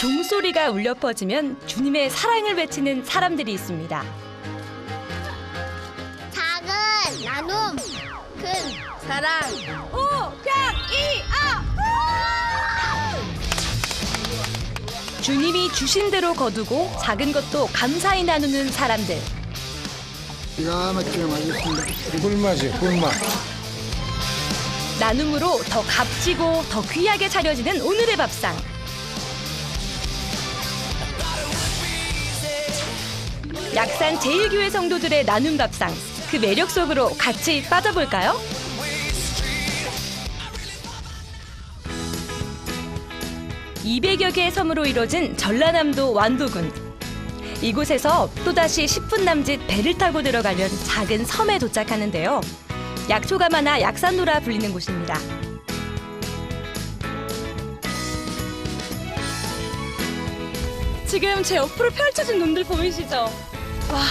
종소리가 울려 퍼지면 주님의 사랑을 외치는 사람들이 있습니다. 작은 나눔, 큰 사랑. 주님이 주신 대로 거두고 작은 것도 감사히 나누는 사람들. 기가 막히게 맛있습니다. 꿀맛이에요, 꿀맛. 나눔으로 더 값지고 더 귀하게 차려지는 오늘의 밥상. 약산 제1교회 성도들의 나눔 밥상. 그 매력 속으로 같이 빠져볼까요? (200여 개의 섬으로 이루어진 전라남도 완도군). 이곳에서 또다시 10분 남짓 배를 타고 들어가면 작은 섬에 도착하는데요. 약초가 많아 약산도라 불리는 곳입니다. 지금 제 옆으로 펼쳐진 눈들 보이시죠? 와,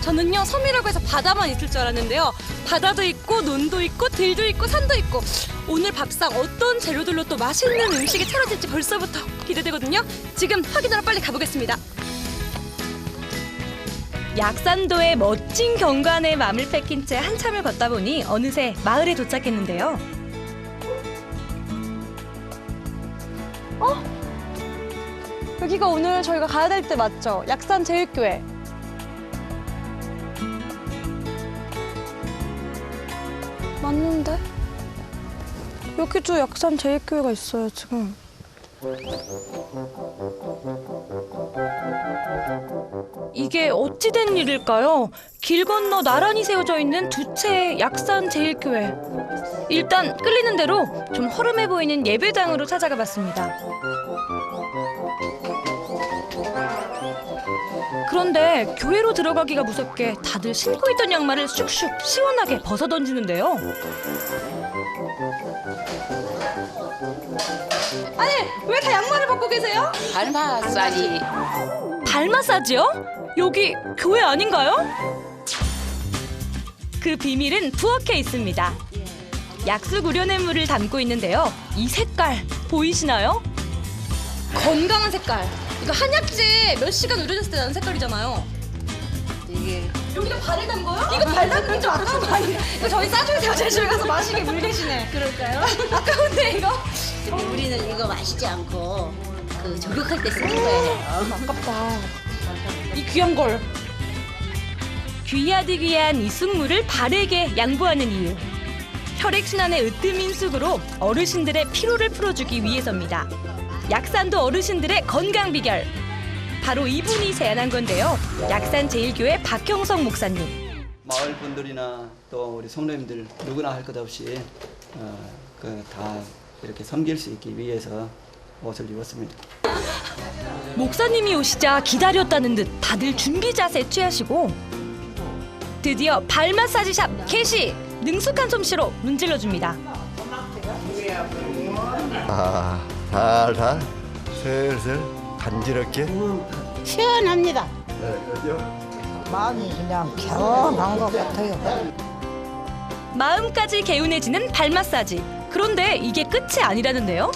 저는요 섬이라고 해서 바다만 있을 줄 알았는데요. 바다도 있고 논도 있고 들도 있고 산도 있고. 오늘 밥상 어떤 재료들로 또 맛있는 음식이 차려질지 벌써부터 기대되거든요. 지금 확인하러 빨리 가보겠습니다. 약산도의 멋진 경관에 맘을 뺏긴 채 한참을 걷다 보니 어느새 마을에 도착했는데요. 여기가 오늘 저희가 가야 될 때 맞죠? 약산 제1교회. 맞는데? 여기도 약산 제1교회가 있어요, 지금. 이게 어찌된 일일까요? 길 건너 나란히 세워져 있는 두 채의 약산 제1교회. 일단 끌리는 대로 좀 허름해 보이는 예배당으로 찾아가 봤습니다. 그런데 교회로 들어가기가 무섭게 다들 신고 있던 양말을 슉슉 시원하게 벗어던지는데요. 아니, 왜 다 양말을 벗고 계세요? 발 마사지. 발 마사지요? 여기 교회 아닌가요? 그 비밀은 부엌에 있습니다. 약수 우려낸 물을 담고 있는데요. 이 색깔 보이시나요? 건강한 색깔. 이거 한약재 몇 시간 우려졌을 때 나는 색깔이잖아요. 이게 여기다 발을 담궈요? 이거 발 담그기 좀 아까운 거 아니에요? 이거 저희 싸주세요. 제주에 가서 마시게 물 대신에. 그럴까요? 아까운데 이거? 근데 우리는 이거 마시지 않고 그 조격할 때 쓰는 거예요. 아깝다. 이 귀한 걸. 귀하디 귀한 이 쑥물을 발에게 양보하는 이유. 혈액순환의 으뜸인 쑥으로 어르신들의 피로를 풀어주기 위해서입니다. 약산도 어르신들의 건강 비결. 바로 이분이 제안한 건데요. 약산 제1교회 박형성 목사님. 마을 분들이나 또 우리 성도님들 누구나 할 것 없이 다 이렇게 섬길 수 있기 위해서 옷을 입었습니다. 목사님이 오시자 기다렸다는 듯 다들 준비 자세 취하시고 드디어 발 마사지샵 개시! 능숙한 솜씨로 문질러줍니다. 살살 슬슬 간지럽게 시원합니다. 네, 그죠? 마음이 그냥 개운한 것 같아요. 마음까지 개운해지는 발 마사지. 그런데 이게 끝이 아니라는데요.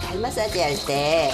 발 마사지 할 때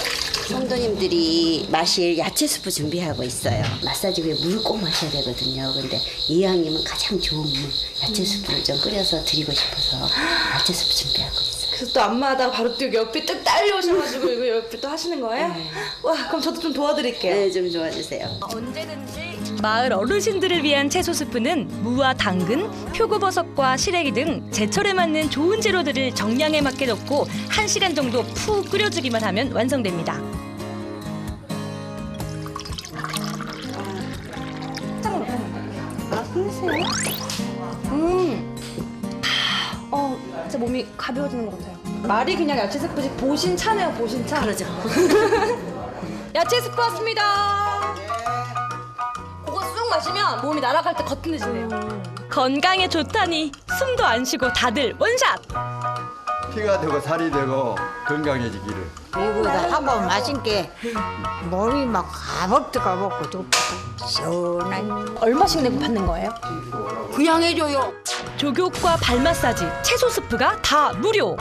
성도님들이 마실 야채 수프 준비하고 있어요. 마사지 후에 물 꼭 마셔야 되거든요. 근데 이왕이면 가장 좋은 물, 야채 수프를 좀 끓여서 드리고 싶어서 야채 수프 준비하고 있어요. 그래서 또 안마하다가 바로 또 옆에 뚝 딸려오셔가지고 이거 옆에 또 하시는 거예요? 네. 와, 그럼 저도 좀 도와드릴게요. 네, 좀 도와주세요. 언제든지. 마을 어르신들을 위한 채소 스프는 무와 당근, 표고버섯과 시래기 등 제철에 맞는 좋은 재료들을 정량에 맞게 넣고 1시간 정도 푹 끓여주기만 하면 완성됩니다. 진짜 몸이 가벼워지는 것 같아요. 말이 그냥 야채 스프지 보신차네요, 보신차. 그러죠. 야채 스프 왔습니다. 그거 쑥 마시면 몸이 날아갈 때 거뜬해지네요. 건강에 좋다니 숨도 안 쉬고 다들 원샷. 피가 되고 살이 되고 건강해지기를. 이거다 한번 마신 게 몸이 막 가볍고 좋고 시원한. 얼마씩 내고 받는 거예요? 그냥 해줘요. 조교과 발 마사지, 채소 스프가 다 무료.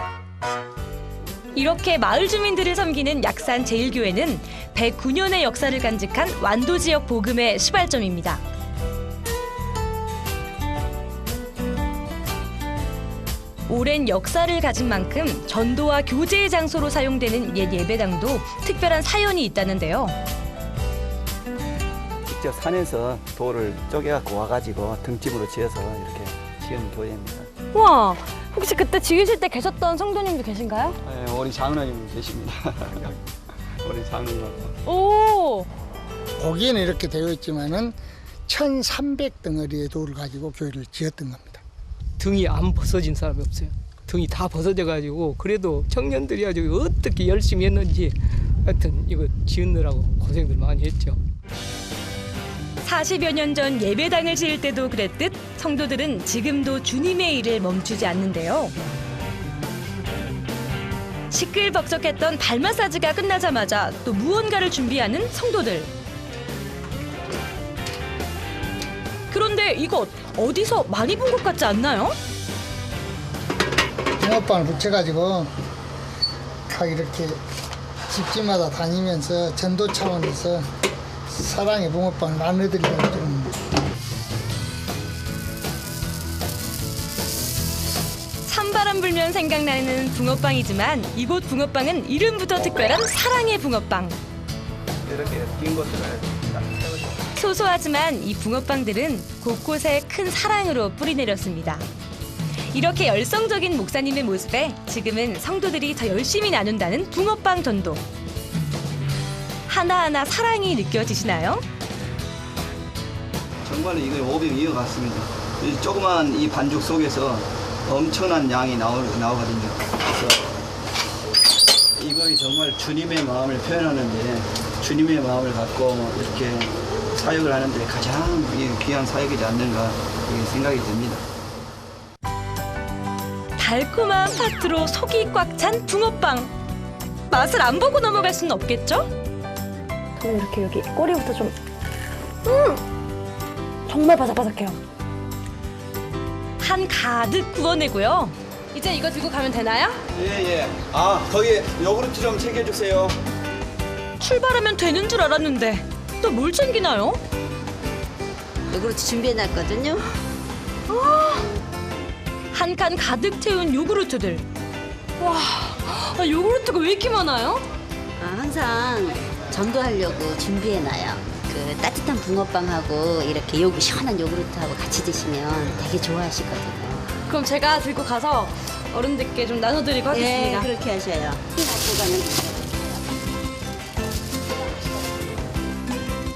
이렇게 마을 주민들을 섬기는 약산 제1교회는 109년의 역사를 간직한 완도 지역 복음의 시발점입니다. 오랜 역사를 가진 만큼 전도와 교제의 장소로 사용되는 옛 예배당도 특별한 사연이 있다는데요. 직접 산에서 돌을 쪼개갖고 와가지고 등집으로 지어서 이렇게 지은 교회입니다. 와, 혹시 그때 지으실 때 계셨던 성도님도 계신가요? 네, 우리 장로님 계십니다. 우리 장로님하고. 오, 보기에는 이렇게 되어 있지만은 1,300덩어리의 돌을 가지고 교회를 지었던 겁니다. 등이 안 벗어진 사람이 없어요. 등이 다 벗어져가지고 그래도 청년들이 아주 어떻게 열심히 했는지 하여튼 이거 지으느라고 고생들 많이 했죠. 40여 년 전 예배당을 지을 때도 그랬듯 성도들은 지금도 주님의 일을 멈추지 않는데요. 시끌벅적했던 발 마사지가 끝나자마자 또 무언가를 준비하는 성도들. 그런데 이것 어디서 많이 본 것 같지 않나요? 붕어빵을 붙여가지고 각 이렇게 집집마다 다니면서 전도 차원에서 사랑의 붕어빵을 나눠드리려고 좀. 찬바람 불면 생각나는 붕어빵이지만 이곳 붕어빵은 이름부터 특별한 사랑의 붕어빵. 이렇게 빈 것들을 딱 세워서 소소하지만 이 붕어빵들은 곳곳에 큰 사랑으로 뿌리내렸습니다. 이렇게 열성적인 목사님의 모습에 지금은 성도들이 더 열심히 나눈다는 붕어빵 전도. 하나하나 사랑이 느껴지시나요? 정말로 이거 500 이어갔습니다. 이 조그만 이 반죽 속에서 엄청난 양이 나오거든요. 그래서 이거 정말 주님의 마음을 표현하는데 주님의 마음을 갖고 이렇게 사역을 하는데 가장 귀한 사역이지 않는가 이렇게 생각이 듭니다. 달콤한 파트로 속이 꽉 찬 붕어빵. 맛을 안 보고 넘어갈 수는 없겠죠? 저는 이렇게 여기 꼬리부터 좀 정말 바삭바삭해요. 한 가득 구워내고요. 이제 이거 들고 가면 되나요? 예. 아, 거기 요구르트 좀 챙겨주세요. 출발하면 되는 줄 알았는데 또 뭘 챙기나요? 요구르트 준비해놨거든요. 한 칸 가득 채운 요구르트들. 와, 요구르트가 왜 이렇게 많아요? 항상 전도하려고 준비해놔요. 그 따뜻한 붕어빵하고 이렇게 시원한 요구르트하고 같이 드시면 되게 좋아하시거든요. 그럼 제가 들고 가서 어른들께 좀 나눠드리고 하겠습니다. 네, 그렇게 하셔요. 갖고 가면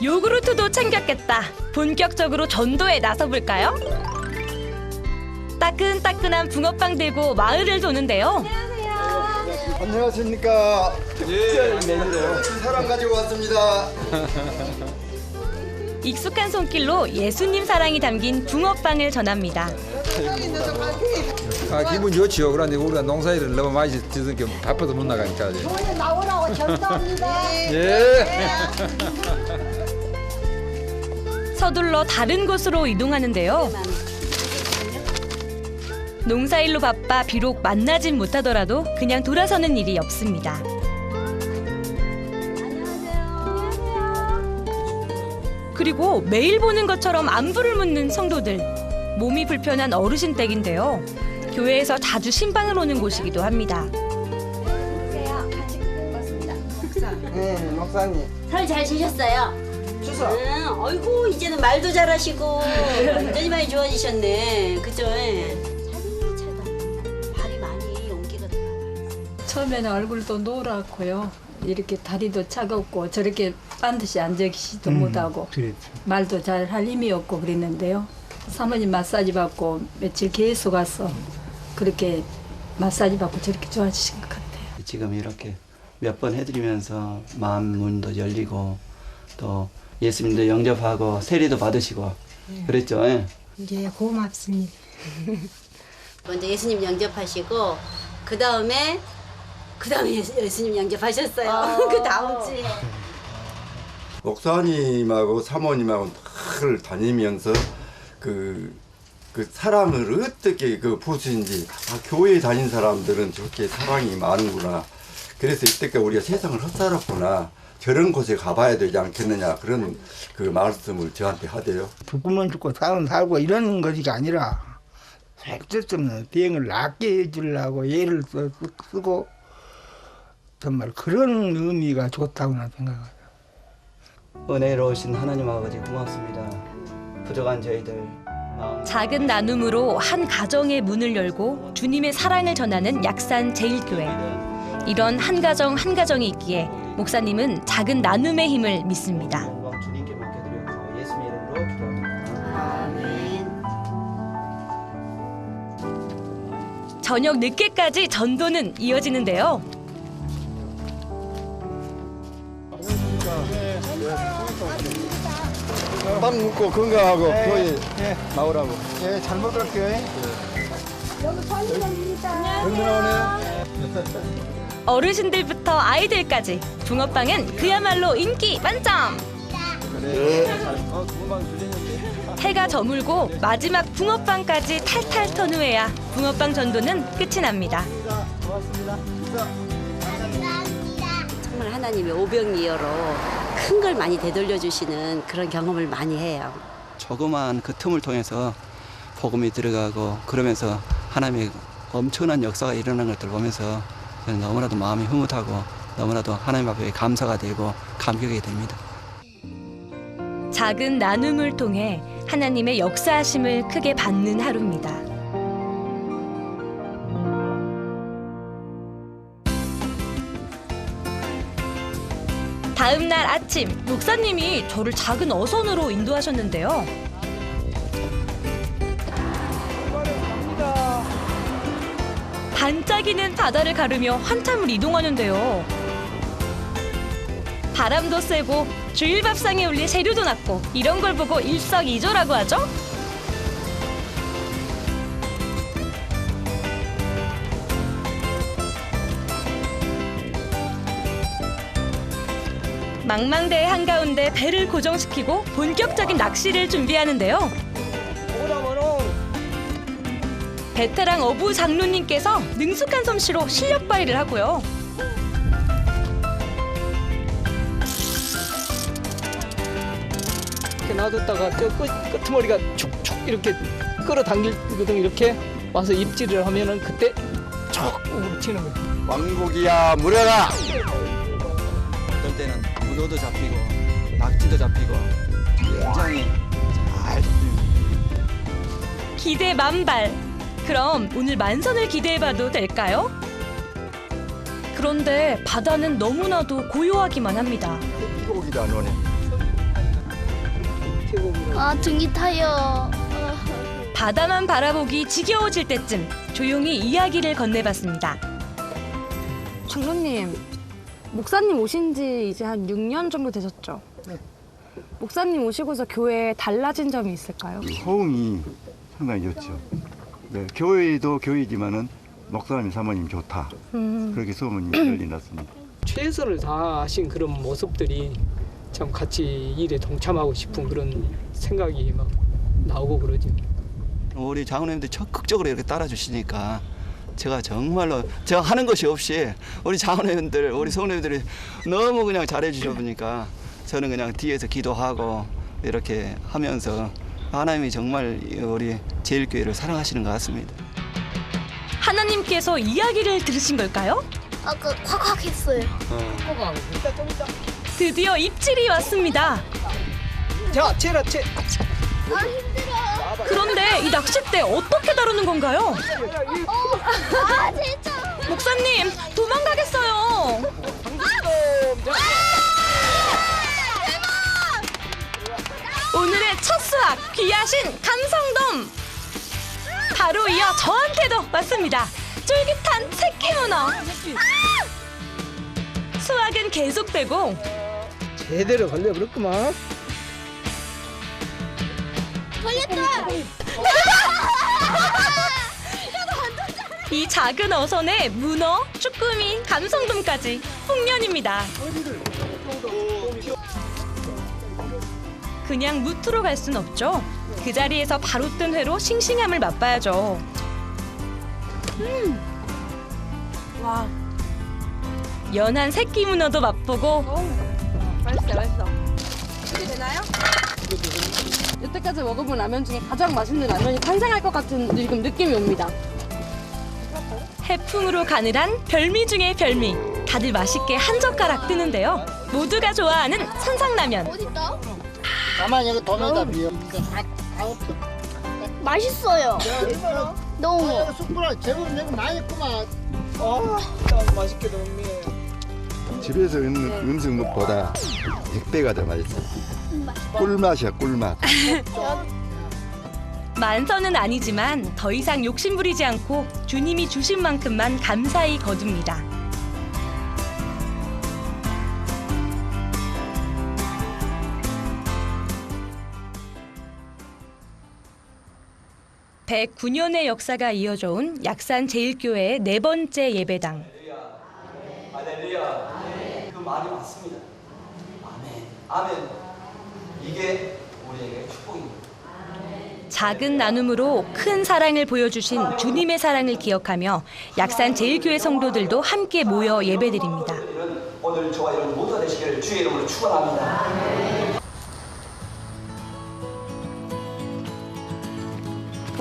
요구르트도 챙겼겠다. 본격적으로 전도에 나서볼까요? 따끈따끈한 붕어빵 들고 마을을 도는데요. 안녕하십니까. 예, 메뉴로. 사람 가지고 왔습니다. 익숙한 손길로 예수님 사랑이 담긴 붕어빵을 전합니다. 기분 좋지요. 그런데 우리가 농사일을 너무 많이 짓으니까 바빠서 못 나가니까. 오늘 나오라고 전도합니다. 예. 서둘러 다른 곳으로 이동하는데요. 농사일로 바빠 비록 만나진 못하더라도 그냥 돌아서는 일이 없습니다. 그리고 매일 보는 것처럼 안부를 묻는 성도들. 몸이 불편한 어르신 댁인데요. 교회에서 자주 신방을 오는 곳이기도 합니다. 네, 목사님. 설 잘 지셨어요? 주소. 어이구 이제는 말도 잘하시고 완전히 많이 좋아지셨네. 그죠? 차다. 발이 많이 온기가 들어가요. 처음에는 얼굴도 노랗고요. 이렇게 다리도 차갑고 저렇게 반드시 앉아 계시지도 못하고 말도 잘 할 힘이 없고 그랬는데요. 사모님 마사지 받고 며칠 계속 와서 그렇게 마사지 받고 저렇게 좋아지신 것 같아요. 지금 이렇게 몇 번 해드리면서 마음 문도 열리고 또 예수님도 영접하고 세례도 받으시고 그랬죠. 예. 이제 고맙습니다. 먼저 예수님 영접하시고 그 다음에 예수님 영접하셨어요. 그 다음 주에. 목사님하고 사모님하고 늘 다니면서 그 사랑을 어떻게 부수인지 교회에 다닌 사람들은 저렇게 사랑이 많은구나 그래서 이때까지 우리가 세상을 헛살았구나. 저런 곳에 가봐야 되지 않겠느냐 그런 그 말씀을 저한테 하대요. 죽으면 죽고 살면 살고 이런 것이 아니라 쓸데없는 비행을 낫게 해주려고 예를 쓰고 정말 그런 의미가 좋다고 난 생각해요. 은혜로우신 하나님 아버지 고맙습니다. 부족한 저희들 마음 작은 나눔으로 한 가정의 문을 열고 주님의 사랑을 전하는 약산 제일교회. 이런 한 가정 한 가정이 있기에 목사님은 작은 나눔의 힘을 믿습니다. 영광 주님께 맡겨드렸고 예수님 이름으로 기도합니다. 저녁 늦게까지 전도는 이어지는데요. 밥 먹고 건강하고 교회 나오라고. 예, 잘 먹을게요. 어르신들부터 아이들까지 붕어빵은 그야말로 인기 만점! 해가 저물고 마지막 붕어빵까지 탈탈 턴 후에야 붕어빵 전도는 끝이 납니다. 정말 하나님의 오병이어로 큰 걸 많이 되돌려 주시는 그런 경험을 많이 해요. 조그마한 그 틈을 통해서 복음이 들어가고 그러면서 하나님의 엄청난 역사가 일어나는 것들 보면서 저는 너무나도 마음이 흐뭇하고 너무나도 하나님 앞에 감사가 되고 감격이 됩니다. 작은 나눔을 통해 하나님의 역사하심을 크게 받는 하루입니다. 다음 날 아침, 목사님이 저를 작은 어선으로 인도하셨는데요. 반짝이는 바다를 가르며 한참을 이동하는데요. 바람도 세고 주일밥상에 올릴 재료도 낮고 이런 걸 보고 일석이조라고 하죠? 망망대해 한가운데 배를 고정시키고 본격적인 낚시를 준비하는데요. 베테랑 어부 장로님께서 능숙한 솜씨로 실력 발휘를 하고요. 이렇게 놔뒀다가 저 끄트머리가 축축 이렇게 끌어당기거든. 이렇게 와서 입질을 하면은 그때 촉 치는 거예요. 왕복이야 물어라. 어떨 때는 문어도 잡히고 낙지도 잡히고 굉장히 잘 잡힙니다. 기대 만발. 그럼 오늘 만선을 기대해봐도 될까요? 그런데 바다는 너무나도 고요하기만 합니다. 소고기도 안 오네. 아, 등이 타요. 바다만 바라보기 지겨워질 때쯤 조용히 이야기를 건네봤습니다. 장로님, 목사님 오신 지 이제 한 6년 정도 되셨죠? 네. 목사님 오시고서 교회에 달라진 점이 있을까요? 호응이 상당히 좋죠. 네, 교회도 교회지만은 목사님 사모님 좋다. 그렇게 소문이 널리 났습니다. 최선을 다하신 그런 모습들이 참 같이 일에 동참하고 싶은 그런 생각이 막 나오고 그러죠. 우리 장로님들 적극적으로 이렇게 따라주시니까 제가 정말로 제가 하는 것이 없이 우리 장로님들, 우리 성도님들이 너무 그냥 잘해주셔보니까 저는 그냥 뒤에서 기도하고 이렇게 하면서 하나님이 정말 우리 제일교회를 사랑하시는 것 같습니다. 하나님께서 이야기를 들으신 걸까요? 아까 콱콱 했어요. 드디어 입질이 왔습니다. 자, 채라. 아, 힘들어. 그런데 이 낚싯대 어떻게 다루는 건가요? 아, 진짜. 목사님, 도망가겠어요. 오늘의 첫 수확, 귀하신 감성돔. 바로 이어 저한테도 왔습니다. 쫄깃한 새끼문어. 수확은 계속되고 제대로 걸려버렸구만. 걸렸다. 이 작은 어선에 문어, 쭈꾸미, 감성돔까지 풍년입니다. 그냥 무트로 갈 순 없죠. 그 자리에서 바로 뜬 회로 싱싱함을 맛봐야죠. 와, 연한 새끼 문어도 맛보고 맛있어요, 맛있어. 이렇게 되나요? 여태까지 먹어본 라면 중에 가장 맛있는 라면이 탄생할 것 같은 지금 느낌이 옵니다. 해풍으로 가늘한 별미 중의 별미. 다들 맛있게 한 젓가락 뜨는데요. 모두가 좋아하는 선상라면. 어딨다? 가만히 여기 도매다 비어. 맛있어요. 너무. 숯불 제법 여기 많이 있구만. 맛있게 먹네. 집에서 먹는 음식보다 100배가 더 맛있어. 꿀맛이야, 꿀맛. 만선은 아니지만 더 이상 욕심부리지 않고 주님이 주신 만큼만 감사히 거둡니다. (109년의) 역사가 이어져 온 약산 제일교회의 4번째 예배당. 할렐루야. 그 말이 맞습니다. 아멘. 아멘. 이게 우리에게 축복입니다. 작은 나눔으로 큰 사랑을 보여주신 주님의 사랑을 기억하며 약산 제일교회 성도들도 함께 모여 예배드립니다. 오늘 저와 여러분 모두가 되시기를 주의 이름으로 축원합니다.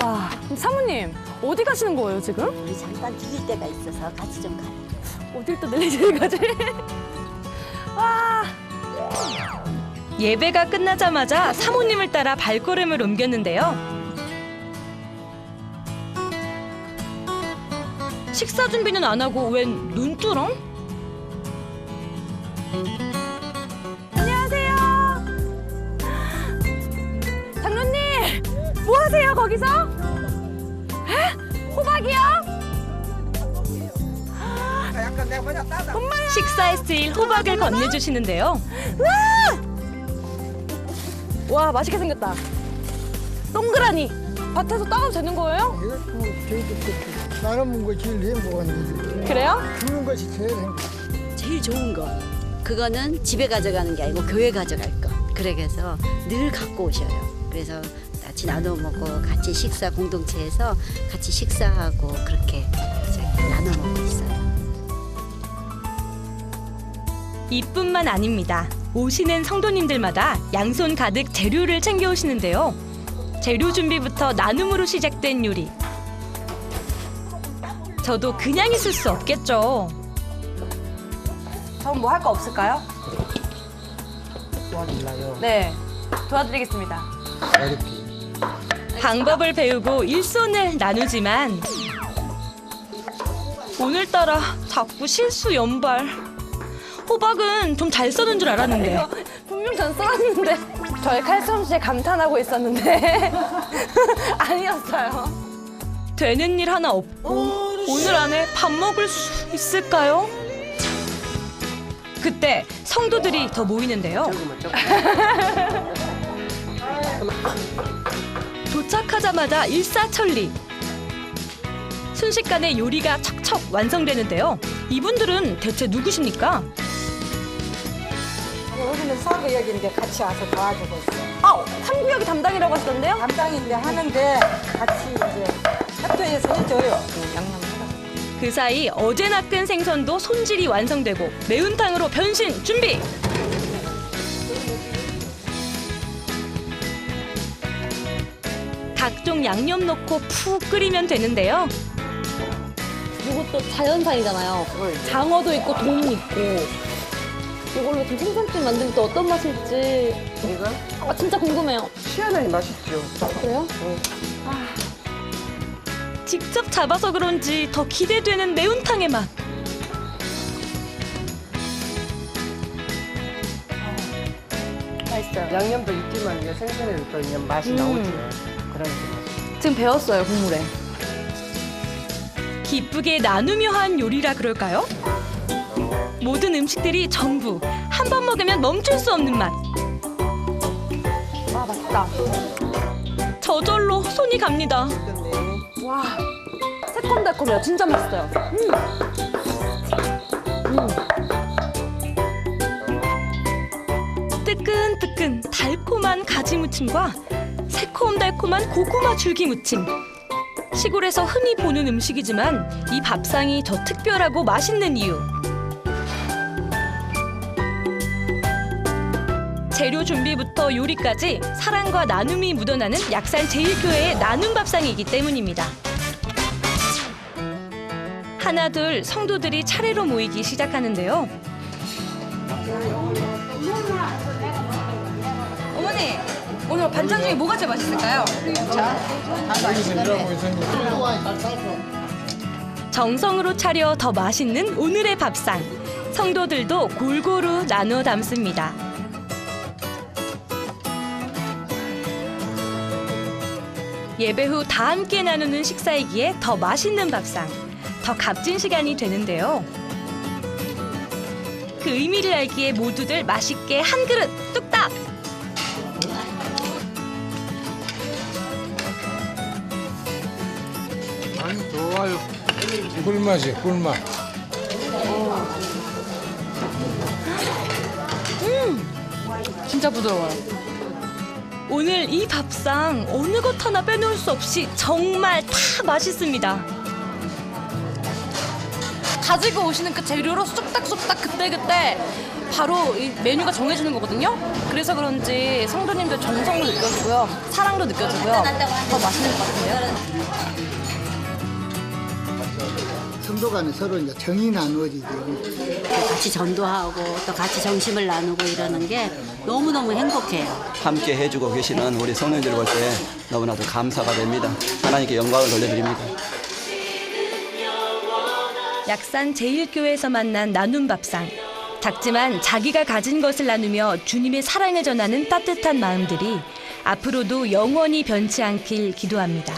와, 사모님 어디 가시는 거예요 지금? 우리 잠깐 들릴 데가 있어서 같이 좀 가요. 어딜 또 들리시는 거지? 와. 예배가 끝나자마자 사모님을 따라 발걸음을 옮겼는데요. 식사 준비는 안 하고 웬 눈두렁? 안녕하세요. 장로님, 뭐 하세요 거기서? 에? 호박이요? 식사했을 호박을 건네주시는데요. 와, 맛있게 생겼다. 동그라니. 밭에서 따도 되는 거예요? 저희도 그렇게 나는 거 제일 행복한 거지. 그래요? 주는 것이 제일 행복. 제일 좋은 거. 그거는 집에 가져가는 게 아니고 교회 가져갈 거. 그래서 늘 갖고 오셔요. 그래서 같이 나눠 먹고 같이 식사 공동체에서 같이 식사하고 그렇게 나눠 먹고 있어요. 이뿐만 아닙니다. 오시는 성도님들마다 양손 가득 재료를 챙겨오시는데요. 재료 준비부터 나눔으로 시작된 요리. 저도 그냥 있을 수 없겠죠. 전 뭐 할 거 없을까요? 도와드릴라요. 네, 도와드리겠습니다. 이렇게. 방법을 배우고 일손을 나누지만 오늘따라 자꾸 실수 연발. 호박은 좀 잘 써는 줄 알았는데. 분명 전 썰었는데 저희 칼솜씨에 감탄하고 있었는데 아니었어요. 되는 일 하나 없고 오늘 안에 밥 먹을 수 있을까요? 그때 성도들이 더 모이는데요. 도착하자마자 일사천리. 순식간에 요리가 척척 완성되는데요. 이분들은 대체 누구십니까? 여기는 서구역인데 같이 와서 도와주고 있어요. 아, 탐구역이 담당이라고 하시던데요? 담당인데 하는데 같이 이제 협조해서 해줘요. 양념 해가지고. 그 사이 어제 낚은 생선도 손질이 완성되고 매운탕으로 변신 준비! 각종 양념 넣고 푹 끓이면 되는데요. 이것도 자연산이잖아요. 장어도 있고 돔 있고. 이걸로 좀 생선찜 만들면 또 어떤 맛일지. 이거? 아, 진짜 궁금해요. 시원하게 맛있죠. 그래요? 직접 잡아서 그런지 더 기대되는 매운탕의 맛. 맛있어요. 양념도 있지만 이제 생선에도 또 이제 맛이 나오죠. 그런 게. 지금 배웠어요, 국물에. 기쁘게 나누며 한 요리라 그럴까요? 모든 음식들이 전부 한 번 먹으면 멈출 수 없는 맛. 와, 맛있다. 저절로 손이 갑니다. 와, 새콤달콤해요. 진짜 맛있어요. 뜨끈뜨끈 달콤한 가지 무침과 새콤달콤한 고구마 줄기 무침. 시골에서 흔히 보는 음식이지만 이 밥상이 더 특별하고 맛있는 이유. 재료 준비부터 요리까지 사랑과 나눔이 묻어나는 약산 제1교회의 나눔 밥상이기 때문입니다. 하나둘 성도들이 차례로 모이기 시작하는데요. 어머니, 오늘 반찬 중에 뭐가 제일 맛있을까요? 정성으로 차려 더 맛있는 오늘의 밥상. 성도들도 골고루 나누어 담습니다. 예배 후 다 함께 나누는 식사이기에 더 맛있는 밥상, 더 값진 시간이 되는데요. 그 의미를 알기에 모두들 맛있게 한 그릇 뚝딱! 좋아요. 꿀맛이에요, 꿀맛. 진짜 부드러워요. 오늘 이 밥상 어느 것 하나 빼놓을 수 없이 정말 다 맛있습니다. 가지고 오시는 그 재료로 쏙닥쏙닥 그때그때 바로 이 메뉴가 정해지는 거거든요. 그래서 그런지 성도님들 정성도 느껴지고요. 사랑도 느껴지고요. 더 맛있는 것 같은데요. 성도 간에 서로 이제 정이 나누어지죠. 같이 전도하고 또 같이 점심을 나누고 이러는 게 너무너무 행복해요. 함께 해주고 계시는 우리 성도님들 볼 때 너무나도 감사가 됩니다. 하나님께 영광을 돌려드립니다. 약산 제1교회에서 만난 나눔 밥상. 작지만 자기가 가진 것을 나누며 주님의 사랑을 전하는 따뜻한 마음들이 앞으로도 영원히 변치 않길 기도합니다.